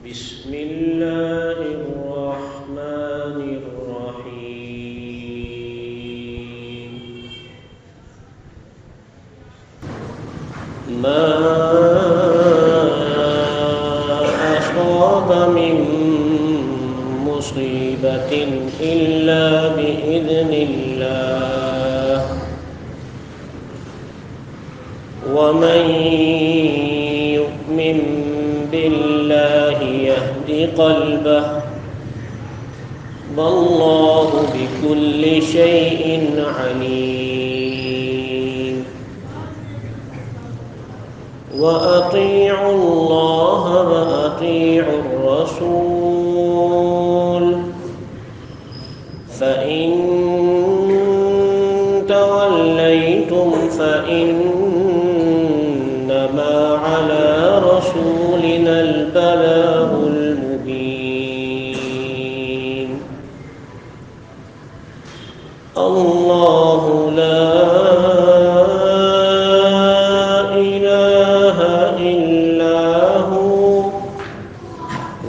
بسم اللہ الرحمن الرحیم ما أصاب من مصیبت إلا بإذن اللہ ومن يؤمن بالله يهد قلبه والله بكل شيء عليم وأطيعوا الله وأطيعوا الرسول فإن توليتم فإنما على رسولنا البلاغ المبين الله لا إله إلا هو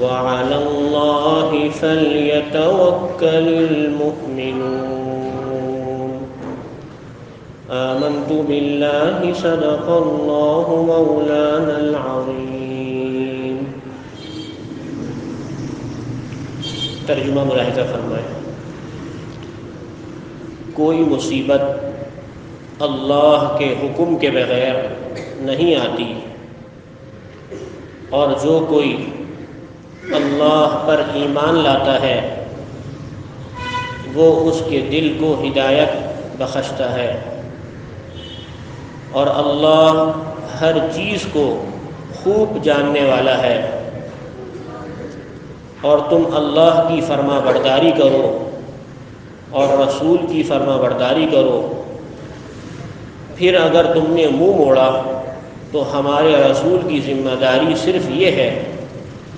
وعلى الله فليتوكل المؤمنون آمنت بالله صدق الله مولانا العظيم. ترجمہ ملاحظہ فرمائیں. کوئی مصیبت اللہ کے حکم کے بغیر نہیں آتی، اور جو کوئی اللہ پر ایمان لاتا ہے وہ اس کے دل کو ہدایت بخشتا ہے، اور اللہ ہر چیز کو خوب جاننے والا ہے. اور تم اللہ کی فرما برداری کرو اور رسول کی فرما برداری کرو، پھر اگر تم نے منہ موڑا تو ہمارے رسول کی ذمہ داری صرف یہ ہے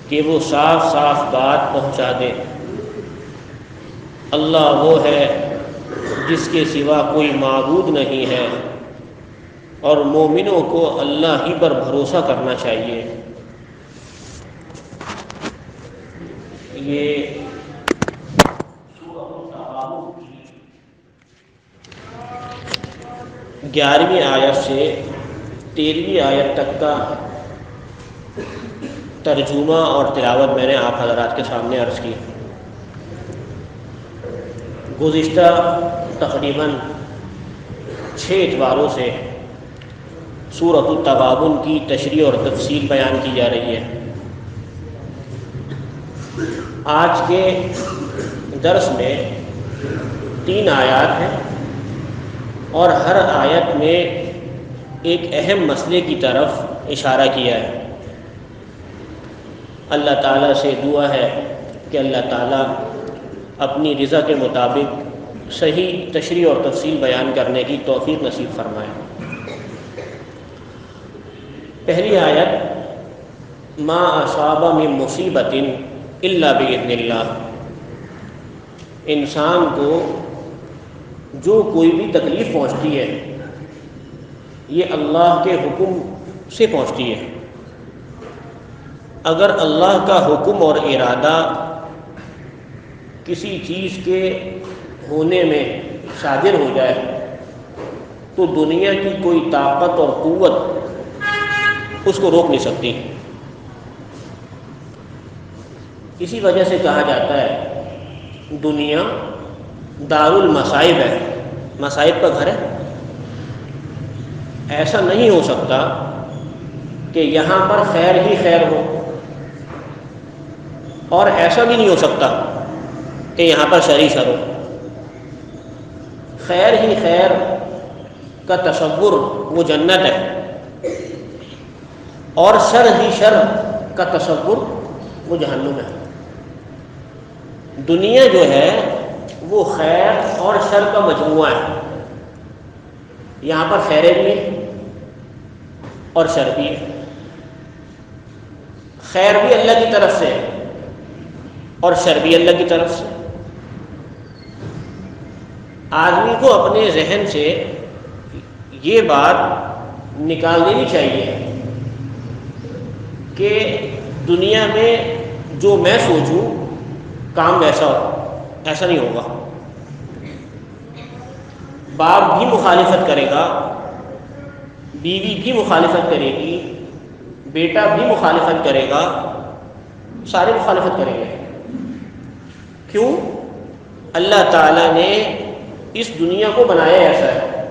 کہ وہ صاف صاف بات پہنچا دے. اللہ وہ ہے جس کے سوا کوئی معبود نہیں ہے، اور مومنوں کو اللہ ہی پر بھروسہ کرنا چاہیے. یہ سورۃ التغابن کی 11ویں آیت سے 13ویں آیت تک کا ترجمہ اور تلاوت میں نے آپ حضرات کے سامنے عرض کی. گزشتہ تقریباً 6 اتواروں سے سورۃ التغابن کی تشریح اور تفصیل بیان کی جا رہی ہے. آج کے درس میں 3 آیات ہیں، اور ہر آیت میں ایک اہم مسئلے کی طرف اشارہ کیا ہے. اللہ تعالیٰ سے دعا ہے کہ اللہ تعالیٰ اپنی رضا کے مطابق صحیح تشریح اور تفصیل بیان کرنے کی توفیق نصیب فرمائے. پہلی آیت ما اصاب من مصیبت الا باذن اللہ. انسان کو جو کوئی بھی تکلیف پہنچتی ہے یہ اللہ کے حکم سے پہنچتی ہے. اگر اللہ کا حکم اور ارادہ کسی چیز کے ہونے میں صادر ہو جائے تو دنیا کی کوئی طاقت اور قوت اس کو روک نہیں سکتی. اسی وجہ سے کہا جاتا ہے دنیا دار المصائب ہے، مصائب کا گھر ہے. ایسا نہیں ہو سکتا کہ یہاں پر خیر ہی خیر ہو، اور ایسا بھی نہیں ہو سکتا کہ یہاں پر شر ہی شر ہو. خیر ہی خیر کا تصور وہ جنت ہے، اور شر ہی شر کا تصور وہ جہنم ہے. دنیا جو ہے وہ خیر اور شر کا مجموعہ ہے. یہاں پر خیریں بھی ہیں اور شر بھی ہے. خیر بھی اللہ کی طرف سے اور شر بھی اللہ کی طرف سے. آدمی کو اپنے ذہن سے یہ بات نکال دینی چاہیے کہ دنیا میں جو میں سوچوں کام ویسا ہو، ایسا نہیں ہوگا۔ باپ بھی مخالفت کرے گا، بیوی بھی مخالفت کرے گی، بیٹا بھی مخالفت کرے گا، سارے مخالفت کریں گے۔ کیوں؟ اللہ تعالیٰ نے اس دنیا کو بنایا ایسا ہے،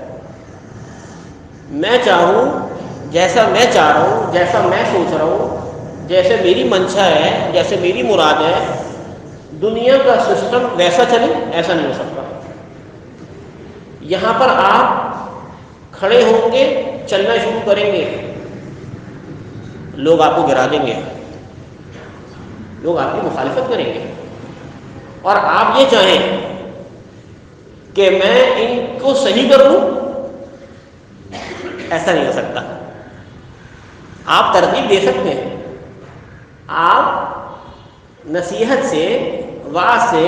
میں چاہوں جیسا میں چاہ رہا ہوں، جیسا میں سوچ رہا ہوں، جیسے میری منشا ہے، جیسے میری مراد ہے، دنیا کا سسٹم ویسا چلے، ایسا نہیں ہو سکتا۔ یہاں پر آپ کھڑے ہوں گے، چلنا شروع کریں گے، لوگ آپ کو گرا دیں گے، لوگ آپ کی مخالفت کریں گے، اور آپ یہ چاہیں کہ میں ان کو صحیح کر دوں، ایسا نہیں ہو سکتا۔ آپ ترغیب دے سکتے ہیں، آپ نصیحت سے، وعظ سے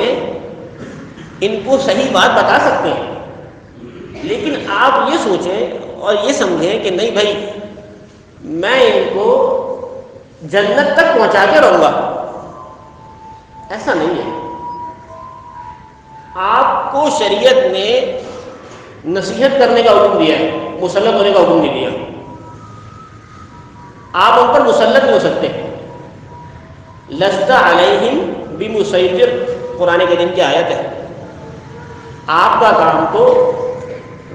ان کو صحیح بات بتا سکتے ہیں، لیکن آپ یہ سوچیں اور یہ سمجھیں کہ نہیں بھائی میں ان کو جنت تک پہنچا کے رہوں گا، ایسا نہیں ہے۔ آپ کو شریعت نے نصیحت کرنے کا حکم دیا ہے، مسلط ہونے کا حکم نہیں دیا۔ آپ ان پر مسلط نہیں ہو سکتے۔ لست علیہم بمسیطر، قرآن کریم کی آیت ہے۔ آپ کا کام تو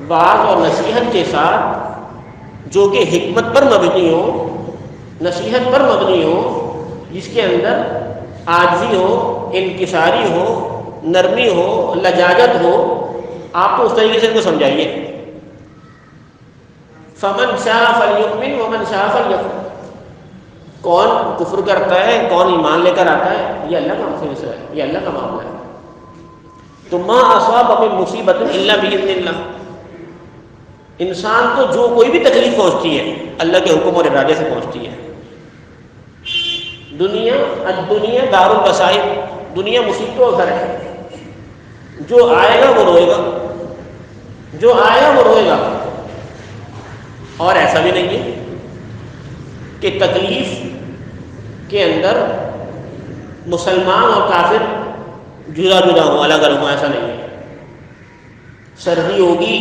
وعظ اور نصیحت کے ساتھ، جو کہ حکمت پر مبنی ہو، نصیحت پر مبنی ہو، جس کے اندر عاجزی ہو، انکساری ہو، نرمی ہو، لجاجت ہو، آپ تو اس طریقے سے ان کو سمجھائیے۔ فمن شاء فلیؤمن ومن شاء فلیکفر، کون کفر کرتا ہے، کون ایمان لے کر آتا ہے، یہ اللہ کا مسئلہ ہے، یہ اللہ کا معاملہ ہے۔ تو ما اصاب من مصیبت الا باذن اللہ، انسان کو جو کوئی بھی تکلیف پہنچتی ہے اللہ کے حکم اور ارادے سے پہنچتی ہے۔ الدنیا دار المصائب، دنیا مصیبتوں کا گھر ہے، جو آئے گا وہ روئے گا، جو آئے گا وہ روئے گا۔ اور ایسا بھی نہیں ہے کہ تکلیف کے اندر مسلمان اور کافر جدا جدا ہوں، الگ الگ ہوں، ایسا نہیں ہے۔ سردی ہوگی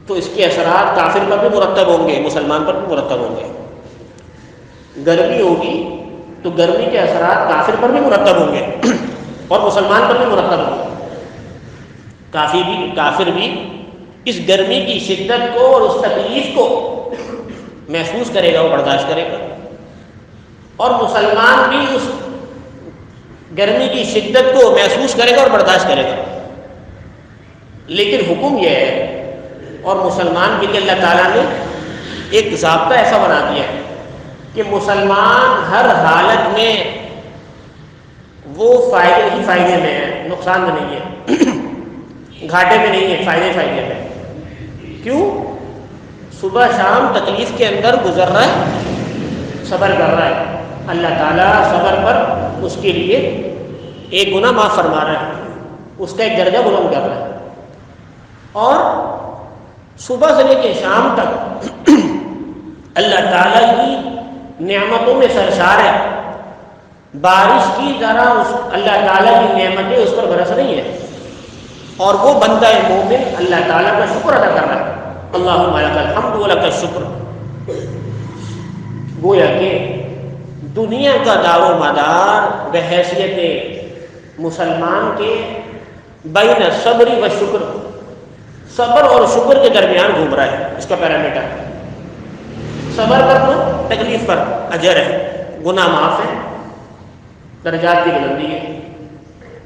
تو اس کے اثرات کافر پر بھی مرتب ہوں گے، مسلمان پر بھی مرتب ہوں گے۔ گرمی ہوگی تو گرمی کے اثرات کافر پر بھی مرتب ہوں گے اور مسلمان پر بھی مرتب ہوں گے۔ کافر بھی اس گرمی کی شدت کو اور اس تکلیف کو محسوس کرے گا، وہ برداشت کرے گا، اور مسلمان بھی اس گرمی کی شدت کو محسوس کرے گا اور برداشت کرے گا۔ لیکن حکم یہ ہے، اور مسلمان کے لیے اللہ تعالیٰ نے ایک ضابطہ ایسا بنا دیا ہے کہ مسلمان ہر حالت میں وہ فائدے ہی فائدے میں ہے، نقصان میں نہیں ہے، گھاٹے میں نہیں ہے، فائدے میں۔ کیوں؟ صبح شام تکلیف کے اندر گزر رہا ہے، صبر کر رہا ہے، اللہ تعالیٰ صبر پر اس کے لیے ایک گناہ معاف فرما رہا ہے، اس کا ایک درجہ بلند کر رہا ہے۔ اور صبح سے لے کے شام تک اللہ تعالیٰ کی نعمتوں میں سرشار ہے، بارش کی طرح اللہ تعالیٰ کی نعمتیں اس پر برس رہی ہیں، اور وہ بندہ مومن اللہ تعالیٰ کا شکر ادا کر رہا ہے۔ اللہم لک الحمد ولک الشکر۔ گویا کہ دنیا کا دار و مدار بحیثیت مسلمان کے بین صبر و شکر، صبر اور شکر کے درمیان گھوم رہا ہے۔ اس کا پیرامیٹر، صبر کر لو تکلیف پر اجر ہے، گناہ معاف ہے، درجات کی بلندی ہے۔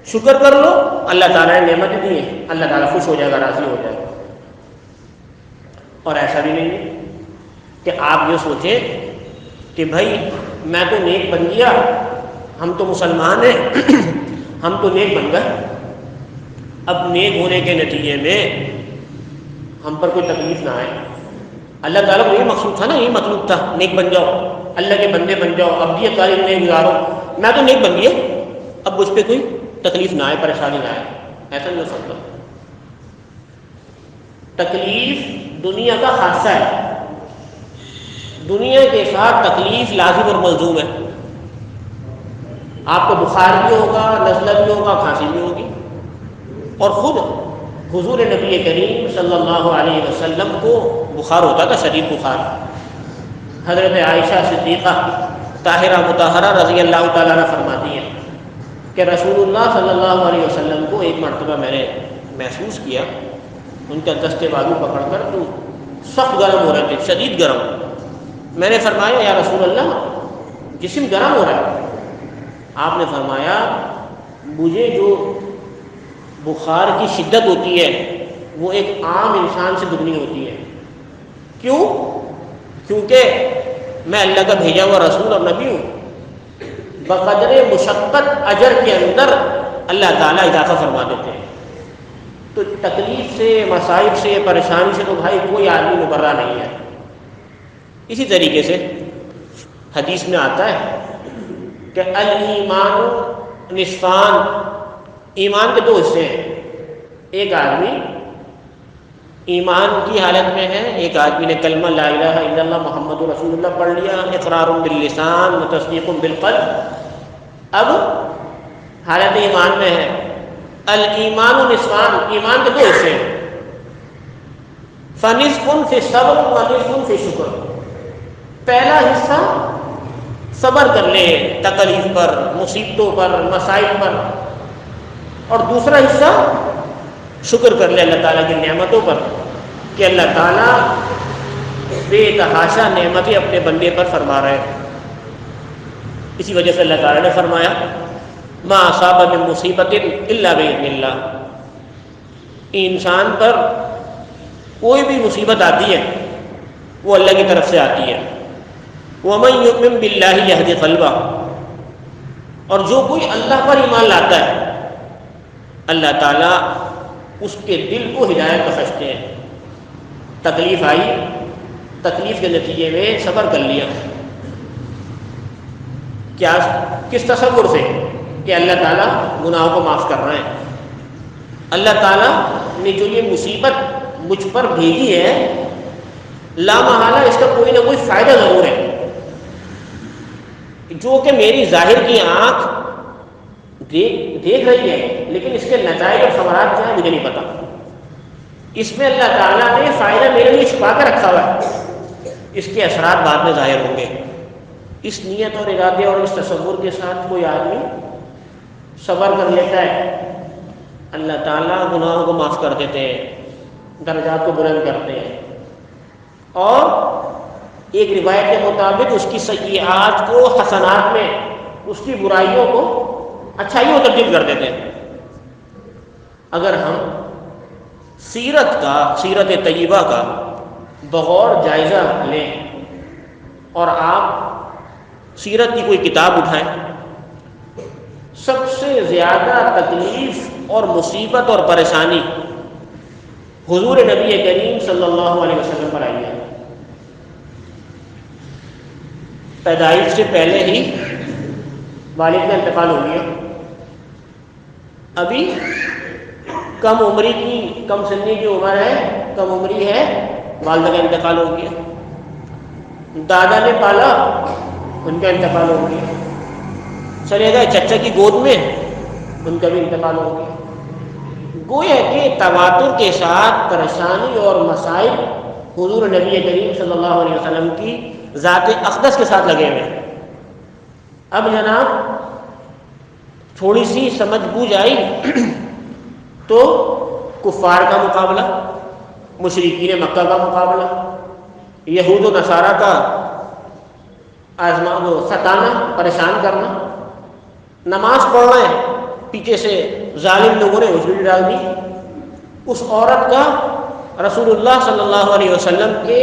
شکر کر لو، اللہ تعالیٰ نے نعمت دی ہے، اللہ تعالیٰ خوش ہو جائے گا، راضی ہو جائے گا۔ اور ایسا بھی نہیں ہے کہ آپ یہ سوچیں کہ بھائی میں تو نیک بن گیا، ہم تو مسلمان ہیں، ہم تو نیک بن گئے، اب نیک ہونے کے نتیجے میں ہم پر کوئی تکلیف نہ آئے۔ اللہ تعالیٰ کو یہ مقصود تھا نا، یہ مطلوب تھا، نیک بن جاؤ، اللہ کے بندے بن جاؤ، ابدیت کا زندگی گزارو۔ میں تو نیک بن گیا، اب مجھ پہ کوئی تکلیف نہ آئے، پریشانی نہ آئے، ایسا نہیں ہو سکتا۔ تکلیف دنیا کا حادثہ ہے، دنیا کے ساتھ تکلیف لازم اور ملزوم ہے۔ آپ کو بخار بھی ہوگا، نزلہ بھی ہوگا، کھانسی بھی ہوگی. اور خود حضور نبی کریم صلی اللہ علیہ وسلم کو بخار ہوتا تھا، شدید بخار. حضرت عائشہ صدیقہ طاہرہ مطہرہ رضی اللہ تعالیٰ عنہ فرماتی ہیں کہ رسول اللہ صلی اللہ علیہ وسلم کو ایک مرتبہ میں نے محسوس کیا، ان کا دست بازو پکڑ کر تو سخت گرم ہو رہے تھے، شدید گرم. میں نے فرمایا یا رسول اللہ جسم گرم ہو رہا ہے. آپ نے فرمایا مجھے جو بخار کی شدت ہوتی ہے وہ ایک عام انسان سے دگنی ہوتی ہے. کیوں؟ کیونکہ میں اللہ کا بھیجا ہوا رسول اور نبی ہوں. بقدر مشقت اجر کے اندر اللہ تعالیٰ اضافہ فرما دیتے ہیں. تو تکلیف سے، مصائب سے، پریشانی سے تو بھائی کوئی آدمی مبرہ نہیں ہے. اسی طریقے سے حدیث میں آتا ہے کہ الایمان نصفان، ایمان کے دو حصے ہیں. ایک آدمی ایمان کی حالت میں ہے، ایک آدمی نے کلمہ لا الہ الا اللہ محمد رسول اللہ پڑھ لیا، اقرار باللسان و تصدیق بالقلب. اب حالت ایمان میں ہے. الایمان نصفان، ایمان کے دو حصے ہیں. فنصف فی الصبر ونصف فی الشکر. پہلا حصہ صبر کر لے تکلیف پر، مصیبتوں پر، مسائل پر، اور دوسرا حصہ شکر کر لے اللہ تعالیٰ کی نعمتوں پر کہ اللہ تعالیٰ بے تحاشا نعمتیں اپنے بندے پر فرما رہے ہیں. اسی وجہ سے اللہ تعالیٰ نے فرمایا ما اصاب من مصیبت الا باذن اللہ. انسان پر کوئی بھی مصیبت آتی ہے وہ اللہ کی طرف سے آتی ہے. وَمَن يُؤْمِن بِاللَّهِ يَهْدِ قَلْبَهُ، اور جو کوئی اللہ پر ایمان لاتا ہے اللہ تعالیٰ اس کے دل کو ہدایت بخشتے ہیں. تکلیف آئی، تکلیف کے نتیجے میں صبر کر لیا. کیا؟ کس تصور سے کہ اللہ تعالیٰ گناہوں کو معاف کر رہے ہیں. اللہ تعالیٰ نے جو یہ مصیبت مجھ پر بھیجی ہے لا محالہ اس کا کوئی نہ کوئی فائدہ ضرور ہے، جو کہ میری ظاہر کی آنکھ دیکھ رہی ہے، لیکن اس کے نتائج اور ثمرات کیا ہیں مجھے نہیں پتا. اس میں اللہ تعالیٰ نے فائدہ میرے لیے چھپا کر رکھا ہوا ہے، اس کے اثرات بعد میں ظاہر ہوں گے. اس نیت اور ارادے اور اس تصور کے ساتھ کوئی آدمی صبر کر لیتا ہے، اللہ تعالیٰ گناہوں کو معاف کر دیتے ہیں، درجات کو بلند کرتے ہیں. اور ایک روایت کے مطابق اس کی سیئات کو حسنات میں، اس کی برائیوں کو اچھائیوں میں تبدیل کر دیتے ہیں. اگر ہم سیرت طیبہ کا بغور جائزہ لیں اور آپ سیرت کی کوئی کتاب اٹھائیں، سب سے زیادہ تکلیف اور مصیبت اور پریشانی حضور نبی کریم صلی اللہ علیہ وسلم پر آئی ہے. پیدائش سے پہلے ہی والد کا انتقال ہو گیا. ابھی کم عمری کی، کم سنی کی عمر ہے، کم عمری ہے، والدہ کا انتقال ہو گیا. دادا نے پالا، ان کا انتقال ہو گیا. چلے گئے چچا کی گود میں، ان کا بھی انتقال ہو گیا. گویا کہ تواتر کے ساتھ پریشانی اور مسائل حضور نبی کریم صلی اللہ علیہ وسلم کی ذات اقدس کے ساتھ لگے ہوئے. اب جناب تھوڑی سی سمجھ بوجھ آئی تو کفار کا مقابلہ، مشرکین مکہ کا مقابلہ، یہود و نصارہ کا ستانا، پریشان کرنا. نماز پڑھ رہے ہیں، پیچھے سے ظالم لوگوں نے اجڑی ڈال دی. اس عورت کا رسول اللہ صلی اللہ علیہ وسلم کے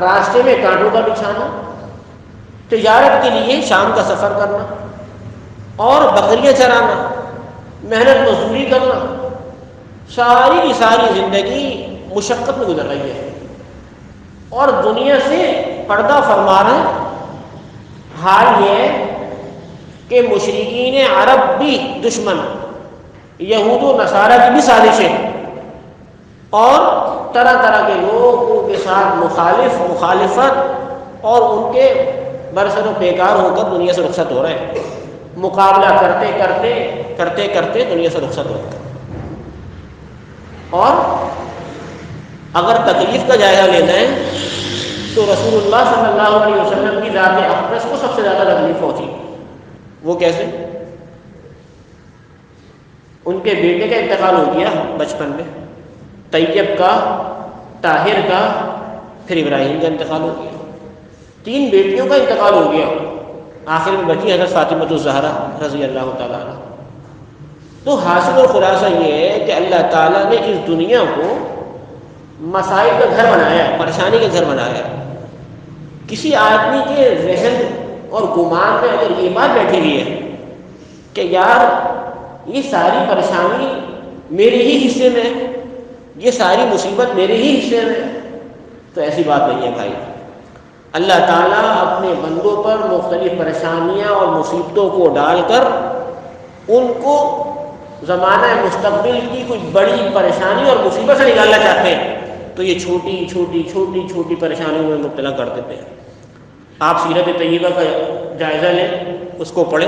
راستے میں کانٹوں کا بچھانا، تجارت کے لیے شام کا سفر کرنا اور بکریاں چرانا، محنت مزدوری کرنا، ساری کی ساری زندگی مشقت میں گزر رہی ہے اور دنیا سے پردہ فرما رہے ہیں. حال یہ ہے کہ مشرکین عرب بھی دشمن، یہود و نصارہ کی بھی سازشیں اور طرح طرح کے لوگوں کے ساتھ مخالفت اور ان کے برسر و پیکار ہو کر دنیا سے رخصت ہو رہے ہیں. مقابلہ کرتے کرتے دنیا سے رخصت ہو گئے۔ اور اگر تکلیف کا جائزہ لینا ہے تو رسول اللہ صلی اللہ علیہ وسلم کی ذات اقدس کو سب سے زیادہ تکلیف پہنچی۔ وہ کیسے؟ ان کے بیٹے کا انتقال ہو گیا بچپن میں، طیب کا، طاہر کا، پھر ابراہیم کا انتقال ہو گیا، 3 بیٹیوں کا انتقال ہو گیا، آخر میں بچی حضرت فاطمۃ الزہرا رضی اللہ تعالیٰ عنہ۔ تو حاصل اور خلاصہ یہ ہے کہ اللہ تعالیٰ نے اس دنیا کو مسائل کا گھر بنایا، پریشانی کا گھر بنایا۔ کسی آدمی کے ذہن اور گمان میں اگر یہ بات بیٹھی ہوئی ہے کہ یار یہ ساری پریشانی میرے ہی حصے میں ہے، یہ ساری مصیبت میرے ہی حصے میں ہے، تو ایسی بات نہیں ہے بھائی۔ اللہ تعالیٰ اپنے بندوں پر مختلف پریشانیاں اور مصیبتوں کو ڈال کر ان کو زمانہ مستقبل کی کوئی بڑی پریشانی اور مصیبت سے نکالنا چاہتے ہیں تو یہ چھوٹی چھوٹی چھوٹی چھوٹی پریشانیوں میں مبتلا کر دیتے ہیں۔ آپ سیرت طیبہ کا جائزہ لیں، اس کو پڑھیں،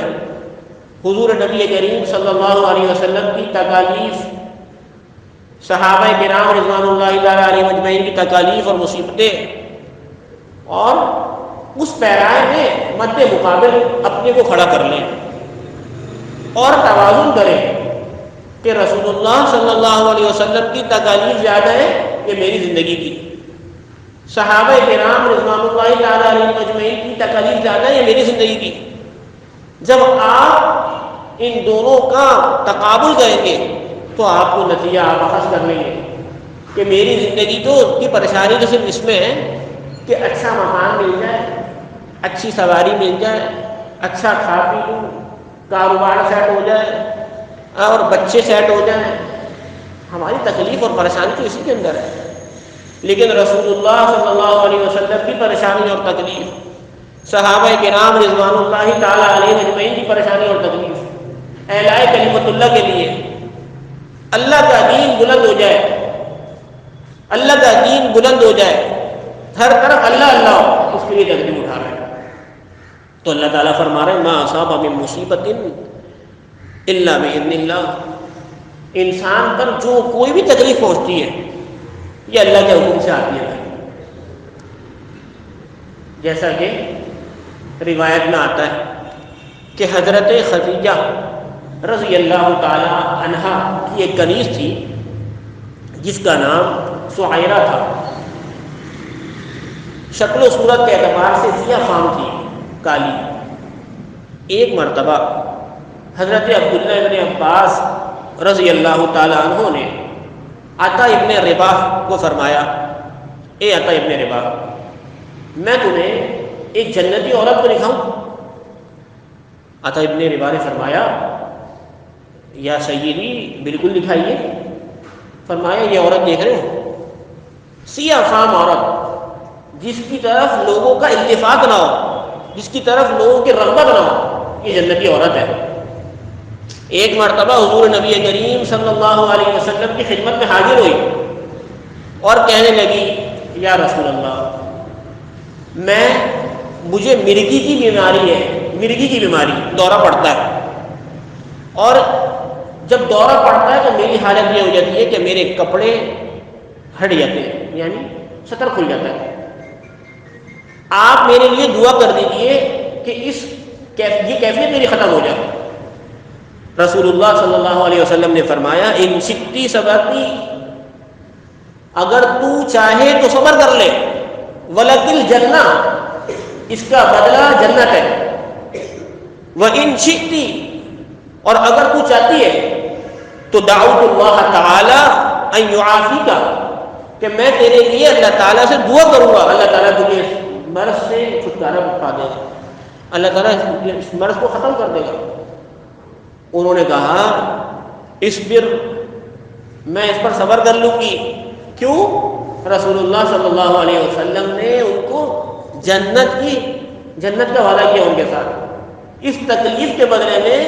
حضور نبی کریم صلی اللہ علیہ وسلم کی تکالیف، صحابہ کرام رضوان اللہ تعالیٰ علیہ اجمعین کی تکالیف اور مصیبتیں، اور اس پیرائے میں مد مقابل اپنے کو کھڑا کر لیں اور توازن کریں کہ رسول اللہ صلی اللہ علیہ وسلم کی تکالیف زیادہ ہے یہ میری زندگی کی، صحابہ کرام رضوان اللہ تعالیٰ علیہ اجمعین کی تکالیف زیادہ ہے یہ میری زندگی کی۔ جب آپ ان دونوں کا تقابل کریں گے تو آپ کو نتیجہ آپ اخذ کر لیں گے کہ میری زندگی تو کی پریشانی تو صرف اس میں ہے کہ اچھا مکان مل جائے، اچھی سواری مل جائے، اچھا کھا پی لوں، کاروبار سیٹ ہو جائے اور بچے سیٹ ہو جائیں۔ ہماری تکلیف اور پریشانی تو اسی کے اندر ہے، لیکن رسول اللہ صلی اللہ علیہ وسلم کی پریشانی اور تکلیف، صحابہ کرام رضوان اللہ تعالیٰ علیہ اجمعین کی پریشانی اور تکلیف اعلاء کلمت اللہ کے لیے، اللہ کا دین بلند ہو جائے، اللہ کا دین بلند ہو جائے، ہر طرف اللہ اللہ ہو، اس کے لیے تکلیف اٹھا رہے ہیں۔ تو اللہ تعالیٰ فرما رہے ہیں ما اصاب من مصیبت الا باذن اللہ، انسان پر جو کوئی بھی تکلیف پہنچتی ہے یہ اللہ کے حکم سے آتی ہے۔ جیسا کہ روایت میں آتا ہے کہ حضرت خدیجہ رضی اللہ تعالی عنہا کی ایک کنیز تھی جس کا نام سعیرہ تھا، شکل و صورت کے اعتبار سے سیاہ فام تھی، کالی۔ ایک مرتبہ حضرت عبداللہ ابن عباس رضی اللہ تعالی عنہ نے عطا ابن رباح کو فرمایا، اے عطا ابن رباح، میں تمہیں ایک جنتی عورت کو دکھاؤں؟ عطا ابن رباح نے فرمایا یا سیدی بالکل دکھائیے۔ فرمایا یہ عورت دیکھ رہے ہو، سیاہ فام عورت جس کی طرف لوگوں کا التفات نہ ہو، جس کی طرف لوگوں کی رغبت نہ ہو، یہ جنتی عورت ہے۔ ایک مرتبہ حضور نبی کریم صلی اللہ علیہ وسلم کی خدمت میں حاضر ہوئی اور کہنے لگی یا رسول اللہ، مجھے مرگی کی بیماری ہے، مرگی کی بیماری، دورہ پڑتا ہے، اور جب دورہ پڑتا ہے تو میری حالت یہ ہو جاتی ہے کہ میرے کپڑے ہٹ جاتے ہیں، یعنی سطر کھل جاتا ہے۔ آپ میرے لیے دعا کر دیجئے کہ یہ کیفیت میری ختم ہو جائے۔ رسول اللہ صلی اللہ علیہ وسلم نے فرمایا ان شکتی صبرتی، اگر تو چاہے تو صبر کر لے، ولکل جنہ، اس کا بدلہ جنت ہے، وَإِن شِئْتِ، اور اگر تو چاہتی ہے تو دعوت اللہ تعالی ان یعافیک، کہ میں تیرے لیے اللہ تعالیٰ سے دعا کروں گا، اللہ تعالیٰ تجھے اس مرض سے چھٹکارا پا دے گا، اللہ تعالیٰ اس مرض کو ختم کر دے گا۔ انہوں نے کہا اصبر، میں اس پر صبر کر لوں گی۔ کیوں؟ رسول اللہ صلی اللہ علیہ وسلم نے ان کو جنت کا وعدہ کیا ان کے ساتھ، اس تکلیف کے بدلے میں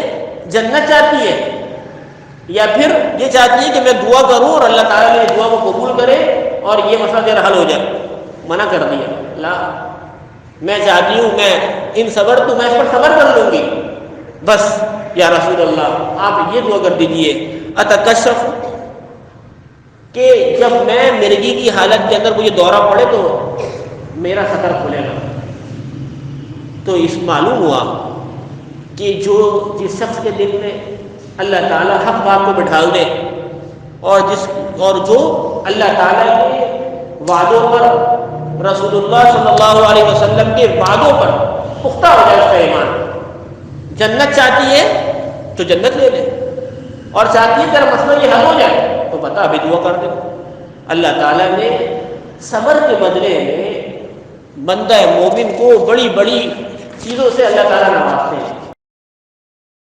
جنت چاہتی ہے، یا پھر یہ چاہتی ہے کہ میں دعا کروں اور اللہ تعالیٰ میری دعا کو قبول کرے اور یہ مسئلہ میرا حل ہو جائے؟ منع کر دیا، لا، میں چاہتی ہوں میں ان صبر تو میں اس پر صبر کر لوں گی، بس یا رسول اللہ آپ یہ دعا کر دیجئے اتکشف، کہ جب میں مرگی کی حالت کے اندر مجھے دورہ پڑے تو میرا سطر کھلے گا۔ تو اس معلوم ہوا کہ جس شخص کے دل میں اللہ تعالیٰ حق بات کو بٹھال دے اور جو اللہ تعالیٰ کے وعدوں پر، رسول اللہ صلی اللہ علیہ وسلم کے وعدوں پر پختہ ہو جائے اس کا ایمان، جنت چاہتی ہے تو جنت لے لے، اور چاہتی ہے اگر مسئلہ یہ حل ہو جائے تو بتا ابھی دعا کر دے۔ اللہ تعالیٰ نے صبر کے بدلے میں بندہ مومن کو بڑی بڑی چیزوں سے اللہ تعالیٰ نوازتے ہیں۔